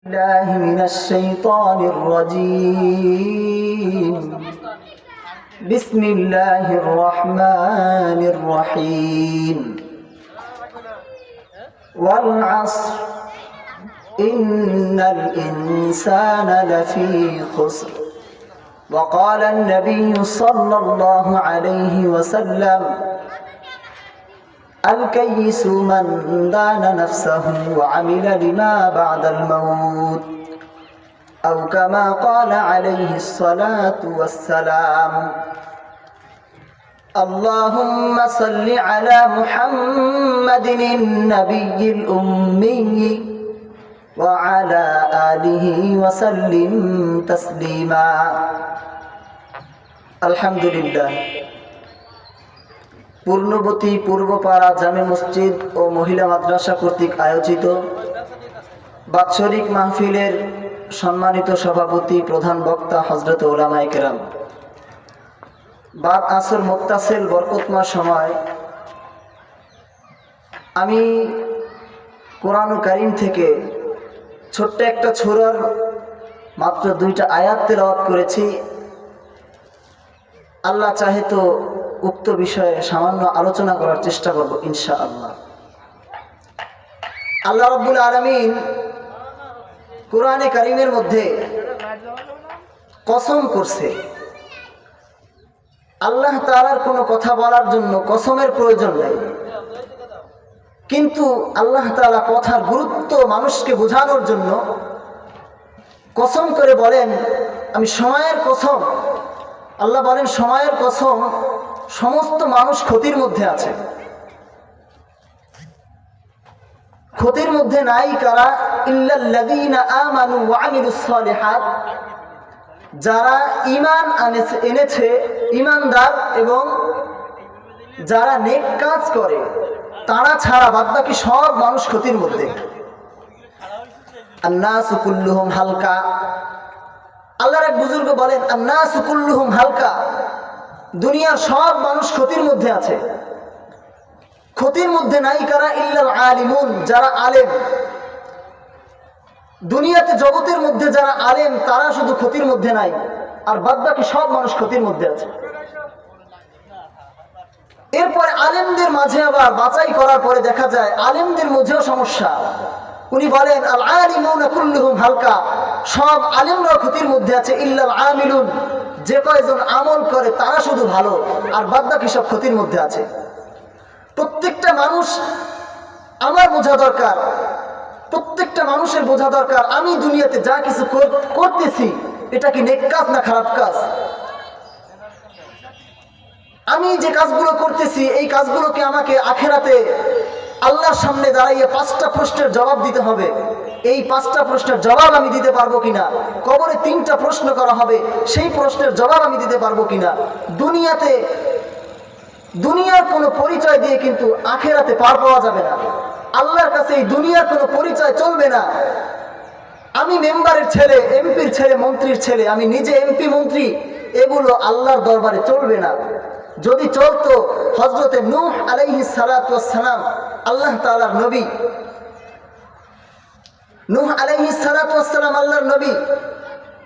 الله من الشيطان الرجيم. بسم الله الرحمن الرحيم. والعصر إن الإنسان لفي خسر. وقال النبي صلى الله عليه وسلم: الكيس من دان نفسه وعمل لما بعد الموت، أو كما قال عليه الصلاة والسلام. اللهم صل على محمد النبي الأمي وعلى آله وسلم تسليما. الحمد لله. পূর্ণবতী পূর্বপাড়া জামে মসজিদ ও মহিলা মাদ্রাসা কর্তৃক আয়োজিত বাৎসরিক মাহফিলের সম্মানিত সভাপতি প্রধান বক্তা হযরত উলামায়ে কেরাম, বাদ আসর মুত্তাসিল বরকতময় সময় আমি কোরআন কারীম থেকে ছোট্ট একটা সূরার মাত্র 2টা আয়াত তেলাওয়াত করেছি। আল্লাহ চাহে তো উক্ত বিষয়ে সামান্য আলোচনা করার চেষ্টা করব ইনশাআল্লাহ। আল্লাহ রাব্বুল আলামিন কোরআনে কারীমের মধ্যে কসম করছে। আল্লাহ তাআলার কোনো কথা বলার জন্য কসমের প্রয়োজন নেই, কিন্তু আল্লাহ তাআলা কথার গুরুত্ব মানুষকে বোঝানোর জন্য কসম করে বলেন, আমি সময়ের কসম। আল্লাহ বলেন, সময়ের কসম, সমস্ত মানুষ ক্ষতির মধ্যে আছে। ক্ষতির মধ্যে নাই কারা? ইল্লাল্লাযীনা আমানু ওয়া আমিলুস সালিহাত, যারা ঈমান এনেছে, ঈমানদার এবং যারা নেক কাজ করে, তারা ছাড়া বাদবাকি সব মানুষ ক্ষতির মধ্যে। আন-নাসু কুল্লুহুম হালকা। আল্লাহর এক বুজুর্গ বলেন, আন-নাসু কুল্লুহুম হালকা, দুনিয়ার সব মানুষ ক্ষতির মধ্যে আছে। ক্ষতির মধ্যে নাই কারা? ইল্লাল আলিমুন, যারা আলেম। দুনিয়াতে জগতের মধ্যে যারা আলেম তারা শুধু ক্ষতির মধ্যে নাই, আর বাদবাকি সব মানুষ ক্ষতির মধ্যে আছে। এরপরে আলেমদের মাঝে আবার বাছাই করার পরে দেখা যায় আলেমদের মধ্যেও সমস্যা। উনি বলেন, আল আলিমুনা কুল্লুহুম হালকা, সব আলেমরা ক্ষতির মধ্যে আছে। ইল্লাল আমিলুন, যে কয়জন আমল করে তারা শুধু ভালো, আর বাদবাকি সব ক্ষতির মধ্যে আছে। প্রত্যেকটা মানুষ আমার বোঝা দরকার, প্রত্যেকটা মানুষের বোঝা দরকার, আমি দুনিয়াতে যা কিছু করতেছি এটা কি নেক কাজ না খারাপ কাজ। আমি যে কাজগুলো করতেছি এই কাজগুলোকে আমাকে আখেরাতে আল্লাহর সামনে দাঁড়াইয়ে 5টা প্রশ্নের জবাব দিতে হবে। এই 5টা প্রশ্নের জবাব আমি দিতে পারবো কিনা। কবরে 3টা প্রশ্ন করা হবে, সেই প্রশ্নের জবাব আমি দিতে পারবো কিনা। দুনিয়ার কোনো পরিচয় দিয়ে কিন্তু আখেরাতে পার পাওয়া যাবে না। আল্লাহর কাছে এই দুনিয়ার কোনো পরিচয় চলবে না। আমি মেম্বারের ছেলে, এমপির ছেলে, মন্ত্রীর ছেলে, আমি নিজে এমপি মন্ত্রী, এগুলো আল্লাহর দরবারে চলবে না। যদি চলতো, হযরতে নূহ আলাইহিস সালাতু ওয়াস সালাম, আল্লাহ তাআলার নবী, নূহ আলাইহিস সালাতু ওয়াস সালাম আল্লাহর নবী,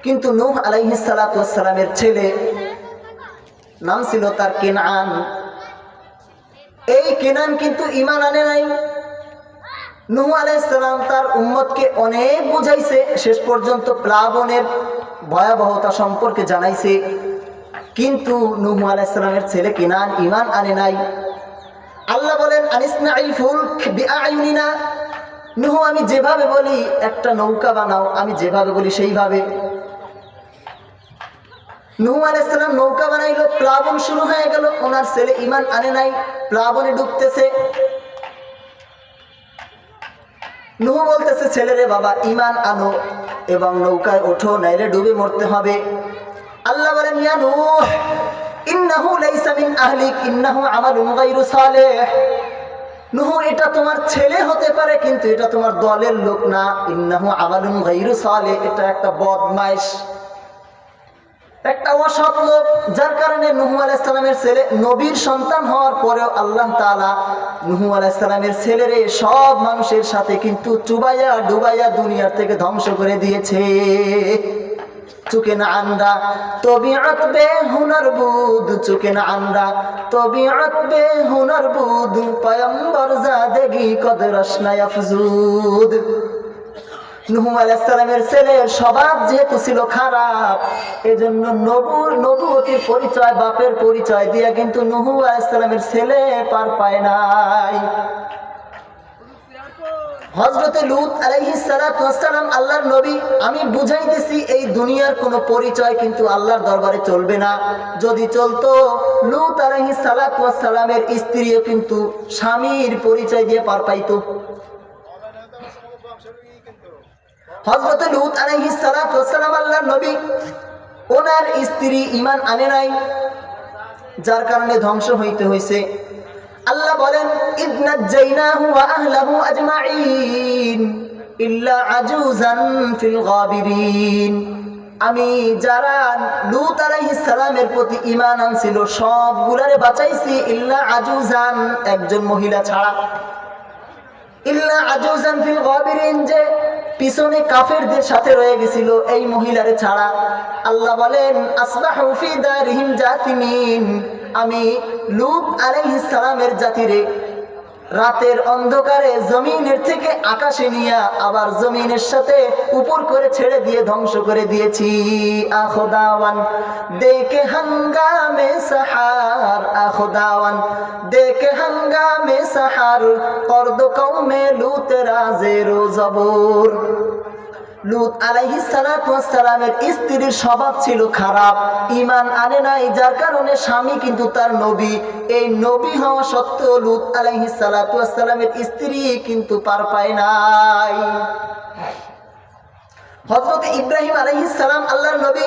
কিন্তু নূহ আলাইহিস সালাতু ওয়াস সালামের ছেলে নাম ছিল তার কেনান। এই কেনান কিন্তু ঈমান আনে নাই। নূহ আলাইহিস সালাম তার উম্মতকে অনেক বুঝাইছে, শেষ পর্যন্ত প্লাবনের ভয়াবহতা সম্পর্কে জানাইছে, কিন্তু নূহ আলাইহিস সালামের ছেলে কেনান ঈমান আনে নাই। আল্লাহ বলেন, আনিসনাইল ফুলক বিআইউনিনা, নূহ আমি যেভাবে বলি একটা নৌকা বানাও, আমি যেভাবে বলি সেইভাবে। নূহ আলাইহিস সালাম নৌকা বানাইলো, প্লাবন শুরু হয়ে গেল। ওনার ছেলে ঈমান আনে নাই, প্লাবনে ডুবতেছে। নূহ বলতেছে, ছেলেরে বাবা ঈমান আনো এবং নৌকায় ওঠো, নাইলে ডুবে মরতে হবে। আল্লাহ বলেন, ইয়া নূহ ইন্নাহু লাইসা মিন আহলিক ইন্নাহু আমালুন গায়রু সালিহ। নূহ এটা তোমার ছেলে হতে পারে, কিন্তু এটা তোমার দলের লোক না। ইন্নাহু আমালুন গায়রু সালিহ, এটা একটা বদমাইশ। একটা অসৎ লোক, যার কারণে নূহ আলাইহিস সালামের ছেলে নবীর সন্তান হওয়ার পরেও আল্লাহ তাআলা নূহ আলাইহিস সালামের ছেলেরে সব মানুষের সাথে কিন্তু চুবাইয়া ডুবাইয়া দুনিয়ার থেকে ধ্বংস করে দিয়েছে। চুকে না আন্ডা তবিআত বে হুনর বুদ, চুকে না আন্ডা তবিআত বে হুনর বুদ, পয়গম্বর জাদেগি কদ রশনা আফজুদ। নূহ আলাইহিস সালামের ছেলের স্বভাব যেহেতু ছিল খারাপ, এজন্য নবুয়তির পরিচয়, বাপের পরিচয় দিয়া কিন্তু নূহ আলাইহিস সালামের ছেলে পার পায় নাই। হযরতে লূত আলাইহিস সালাতু ওয়াস সালাম আল্লাহর নবী। আমি বুঝাইতেছি এই দুনিয়ার কোনো পরিচয় কিন্তু আল্লাহর দরবারে চলবে না। যদি চলতো লূত আলাইহিস সালাতু ওয়াস সালামের স্ত্রীও কিন্তু স্বামীর পরিচয় দিয়ে পার পাইতো। হযরতে লূত আলাইহিস সালাতু ওয়াস সালাম আল্লাহর নবী, ওনার স্ত্রী ঈমান আনে নাই, যার কারণে ধ্বংস হইতে হইছে। আল্লাহ বলেন ইদনাজ্জাইনাহু ওয়া আহলাহু আজমাইন ইল্লা আজুজান ফিল গাবিরিন। আমি যারা লূত আলাইহিস সালামের প্রতি ঈমান আনছিল সবগুলারে বাঁচাইছি, ইল্লা আজুজান, একজন মহিলা ছাড়া। ইল্লা আজুজান ফিল গাবিরিন, যে পিছনে কাফেরদের সাথে রয়ে গেছিল, এই মহিলারে ছাড়া। আল্লাহ বলেন আসবাহু ফি দারিহিম জাতিমিন, আমি লূত আলাইহিস সালামের জাতিরে রাতের অন্ধকারে জমিনের থেকে আকাশে নিয়ে আবার জমিনের সাথে উপর করে ছেড়ে দিয়ে ধ্বংস করে দিয়েছি। আখদাওয়ান দেখে হাঙ্গামে সাহার, আখদাওয়ান দেখে হাঙ্গামে সাহার, করদ কওমে লূত রাজেরো জবর। লূত আলাইহিস সালাতু ওয়াস সালামের স্ত্রীর স্বভাব ছিল খারাপ, ঈমান আনে নাই, যার কারণে স্বামী কিন্তু তার নবী। এই নবী হওয়া সত্ত্বেও লূত আলাইহিস সালাতু ওয়াস সালামের স্ত্রী কিন্তু পার পায় নাই। হযরত ইব্রাহিম আলাইহিস সালাম আল্লাহর নবী,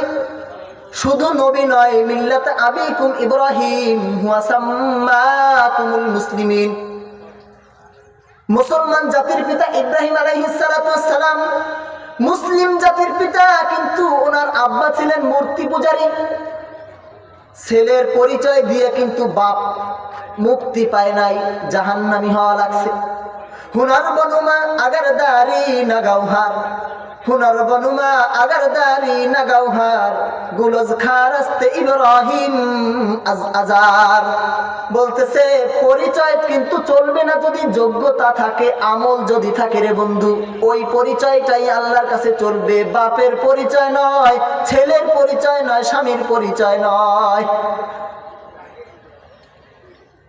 শুধু নবী নয়, মিল্লাত আবিকুম ইব্রাহিম হুয়া সাম্মাকুমুল মুসলিমিন। মুসলমান জাতির পিতা ইব্রাহিম আলাইহিস সালাতু ওয়াস সালাম মুসলিম জাতির পিতা, কিন্তু ওনার আব্বা ছিলেন মূর্তি পূজারী। ছেলের পরিচয় দিয়ে কিন্তু বাপ মুক্তি পায় নাই, জাহান্নামী হওয়া লাগছে। হুনার বনুমা আগার দারি না গাওহার, হুনার বনুমা আগার দারি না গাওহার, গুলজ খারাস্তে ইব্রাহিম আজ আজার। বলতেছে পরিচয় কিন্তু চলবে না যদি যোগ্যতা থাকে, আমল যদি থাকে রে বন্ধু, ওই পরিচয়টাই আল্লাহর কাছে চলবে। বাপের পরিচয় নয়, ছেলের পরিচয় নয়, স্বামীর পরিচয় নয়।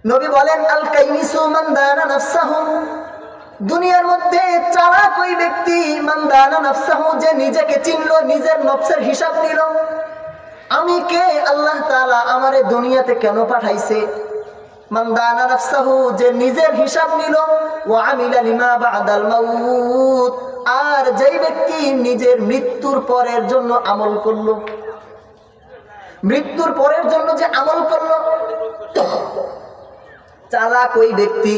নবী বলেন আল কাইমিসু মান দানা নাফসাহু, দুনিয়ার মধ্যে চালাক ওই ব্যক্তি, মান দানা নাফসাহু, যে নিজেকে চিনল, নিজের নফসের হিসাব নিল। আমি কে, আল্লাহ তাআলা আমারে দুনিয়াতে কেন পাঠাইছে। মান দানা নাফসাহু, যে নিজের হিসাব নিল। ওয়া আমিলা লিমা বাদাল মাউত, আর যেই ব্যক্তি নিজের মৃত্যুর পরের জন্য আমল করলো, মৃত্যুর পরের জন্য যে আমল করলো। চালাক ওই ব্যক্তি,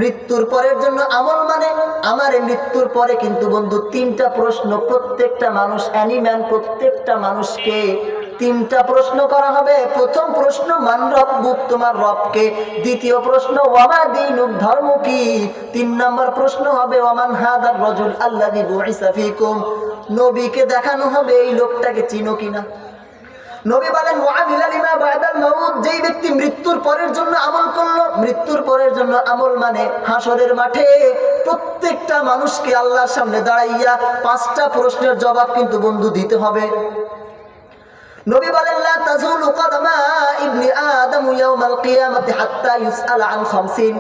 মৃত্যুর পরের জন্য আমল মানে আমার মৃত্যুর পরে কিন্তু বন্ধু তিনটা প্রশ্ন, প্রত্যেকটা মানুষ অ্যানিম্যান, প্রত্যেকটা মানুষকে তিনটা প্রশ্ন করা হবে। প্রথম প্রশ্ন মান রব্বুক, তোমার রবকে। দ্বিতীয় প্রশ্ন ওয়ামা দীনুক, ধর্ম কি। তিন নম্বর প্রশ্ন হবে ওয়ামান হাদার রাজুল আল্লাযী বুইসা ফীকুম, নবীকে দেখানো হবে এই লোকটাকে চিনো কিনা। নবী বলেন ওয়ামিলা লিমা বাদাল মাউত, যেই ব্যক্তি মৃত্যুর পরের জন্য আমল করলো। মৃত্যুর পরের জন্য আমল মানে হাসরের মাঠে প্রত্যেকটা মানুষকে আল্লাহর সামনে দাঁড়াইয়া পাঁচটা প্রশ্নের জবাব কিন্তু বন্ধু দিতে হবে। নবী বলেন লা তাজুলু কদমা ইবনি আদম ইয়াউমাল কিয়ামাতি হাত্তা ইউসআল আন 50,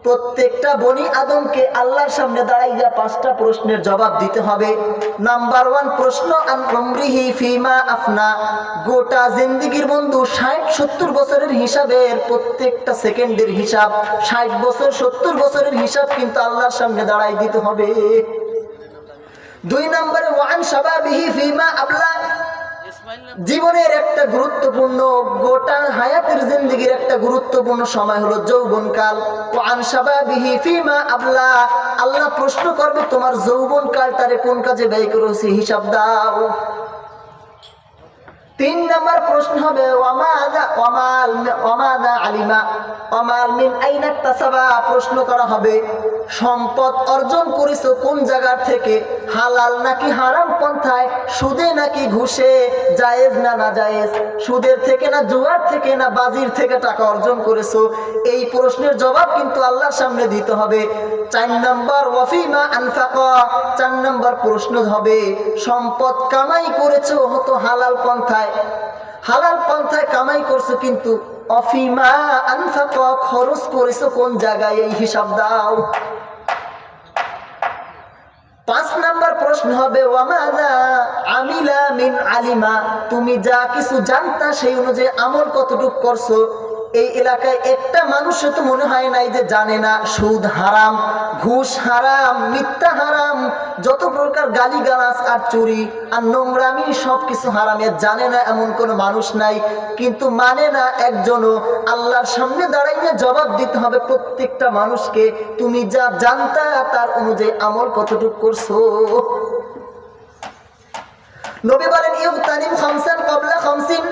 প্রত্যেকটা বনি আদমকে আল্লাহর সামনে দাঁড়াইয়া পাঁচটা প্রশ্নের জবাব দিতে হবে। নাম্বার 1 প্রশ্ন আন উমরিহি ফিমা আফনা, গোটা জিন্দেগীর বন্ধু 60-70 বছরের হিসাবের প্রত্যেকটা সেকেন্ডের হিসাব, 60 বছর 70 বছরের হিসাব কিন্তু আল্লাহর সামনে দাঁড়াই দিতে হবে। 2 নম্বরে ওয়ান শাবাবিহি ফিমা আবলা, জীবনের একটা গুরুত্বপূর্ণ, গোটা হায়াতের জিন্দেগীর একটা গুরুত্বপূর্ণ সময় হলো যৌবনকাল। ওয়ান শাবাবিহি ফিমা আবলা, আল্লাহ প্রশ্ন করবে তোমার যৌবনকালটারে কোন কাজে ব্যয় করেছি, হিসাব দাও। তিন নম্বর প্রশ্ন হবে প্রশ্ন করা হবে সম্পদ অর্জন করেছো কোন জায়গা থেকে, হালাল নাকি হারাম পন্থায়, সুদে নাকি ঘুষে, জায়েজ না না জায়েজ, সুদের থেকে না জুয়ার থেকে না বাজির থেকে টাকা অর্জন করেছো। এই প্রশ্নের জবাব কিন্তু আল্লাহর সামনে দিতে হবে। 4 নম্বর ওয়াফিমা আনফাকা, 4 নম্বর প্রশ্ন হবে সম্পদ কামাই করেছো হতো হালাল পন্থায়, হালাল পন্থায় কামাই করছো কিন্তু অফিমা আনফাকা খরচ করেছো কোন জায়গায়, এই হিসাব দাও। 5 নম্বর প্রশ্ন হবে ওয়ামাযা আমিলা মিন আলিমা, তুমি যা কিছু জানতা সেই অনুযায়ী আমল কতটুকু করছো। এই এলাকায় একটা মানুষও তো মনে হয় নাই যে জানে না সুদ হারাম, ঘুষ হারাম, মিথ্যা হারাম, যত প্রকার গালিগালাজ আর চুরি আর নোংরামি সবকিছু হারাম, জানে না এমন কোনো মানুষ নাই। কিন্তু মানে না একজনও। আল্লাহর সামনে দাঁড়াইয়ে জবাব দিতে হবে প্রত্যেকটা মানুষকে, তুমি যা জানতা তার অনুযায়ী আমল কতটুকু করছো। নবী বলেন ইউতানিম খামসান ক্বাবলা খামসিন,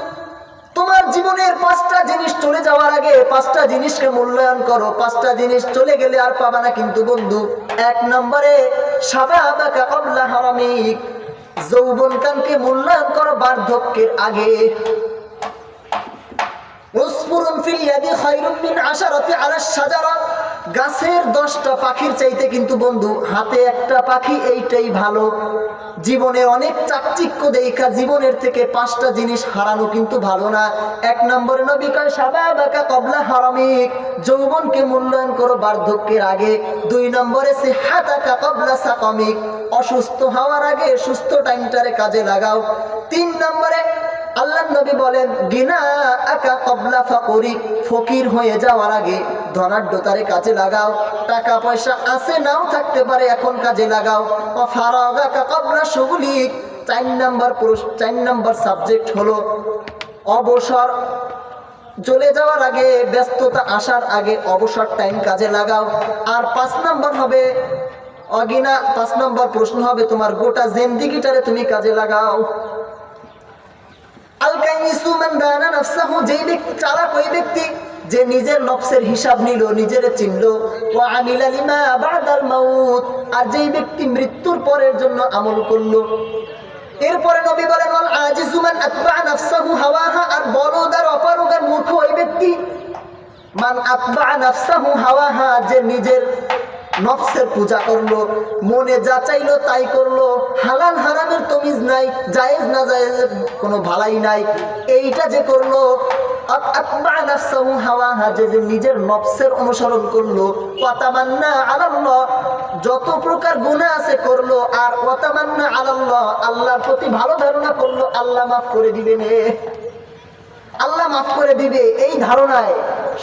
তোমার জীবনের 5টা জিনিস চলে যাওয়ার আগে 5টা জিনিসকে মূল্যায়ন করো। 5টা জিনিস চলে গেলে আর পাবা না কিন্তু বন্ধু। 1 নম্বরে শাবাবাকা ক্বাবলা হারামিক, যৌবনকালকে মূল্যায়ন করো বার্ধক্যের আগে। উসফুরুন ফিল ইয়াদি খায়রুম মিন আশারাতি আলা শাজারা, গাছের 10টা পাখির চাইতে কিন্তু বন্ধু হাতে একটা পাখি এইটাই ভালো। জীবনে অনেক চাকচিক্য দেখা জীবনের থেকে 5টা জিনিস হারানো কিন্তু ভালো না। 1 নম্বরে নবী কয় শাবাবাকা ক্বাবলা হারামিক, যৌবনকে মূল্যায়ন করো বার্ধক্যের আগে। 2 নম্বরে সিহাতাকা ক্বাবলা সাকামিক, অসুস্থ হওয়ার আগে সুস্থ টাইমটারে কাজে লাগাও। 3 নম্বরে আল্লাহর নবী বলেন গিনা আকা ক্বাবলা ফাকরিক, ফকির হয়ে যাওয়ার আগে ধনাঢ্যতারে কাজে লাগাও। টাকা পয়সা আছে নাও থাকতে পারে, এখন কাজে লাগাও। ফারাগাকা ক্বাবলা শুগলিক, 4 নম্বর সাবজেক্ট হলো অবসর চলে যাওয়ার আগে, ব্যস্ততা আসার আগে অবসর টাইম কাজে লাগাও। আর 5 নম্বর হবে অগিনা, 5 নম্বর প্রশ্ন হবে তোমার গোটা জিন্দেগিটারে তুমি কাজে লাগাও। ওই ব্যক্তি যে নিজের নফসের হিসাব নিল, নিজের চিনল। আর যেই ব্যক্তি মৃত্যুর পরের জন্য আমল করলো। এরপরে নবী বলেন আর বলদ আর অপারগ আর মূর্খ ওই ব্যক্তি, মান আতবা নাফসাহু হাওয়াহা, যে নিজের নফসের পূজা করলো, মনে যা চাইলো তাই করলো, হালাল হারামের তমিজ নাই, জায়েজ না জায়েজের কোনো ভালাই নাই, এইটা যে করলো। আতবা নাফসাহু হাওয়াহা, যে নিজের নফসের অনুসরণ করলো। ওয়াতামান্না আলাল্লাহ, যত প্রকার গুনাহ আছে করলো। আর ওয়াতামান্না আলাল্লাহ, আল্লাহর প্রতি ভালো ধারণা করলো আল্লাহ মাফ করে দিবেন, আল্লাহ মাফ করে দিবে, এই ধারণায়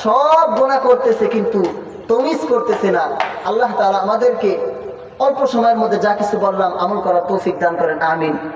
সব গুনাহ করতেছে কিন্তু তমিজ করতেছে না। আল্লাহ তাআলা আমাদেরকে অল্প সময়ের মধ্যে যা কিছু বললাম আমল করার তৌফিক দান করেন, আমিন।